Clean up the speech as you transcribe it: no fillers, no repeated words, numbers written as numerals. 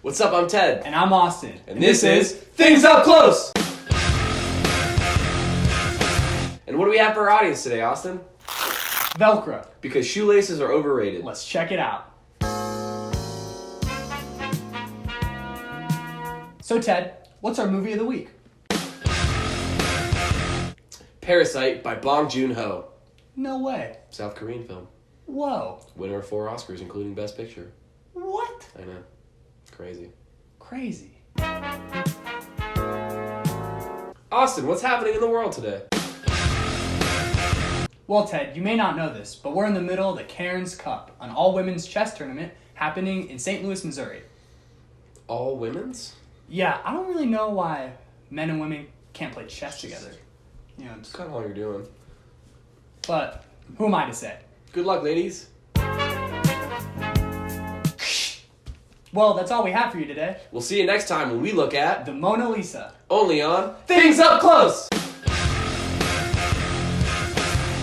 What's up? I'm Ted. And I'm Austin. And this is Things Up Close! And what do we have for our audience today, Austin? Velcro. Because shoelaces are overrated. Let's check it out. So Ted, what's our movie of the week? Parasite by Bong Joon-ho. No way. South Korean film. Whoa. Winner of 4 Oscars, including Best Picture. What? I know. Crazy. Crazy. Austin, what's happening in the world today? Well, Ted, you may not know this, but we're in the middle of the Cairns Cup, an all-women's chess tournament happening in St. Louis, Missouri. All women's? Yeah, I don't really know why men and women can't play chess together. You know, That's kind of all you're doing. but who am I to say? Good luck, ladies. Well, that's all we have for you today. We'll see you next time when we look at The Mona Lisa. only on Things Up Close!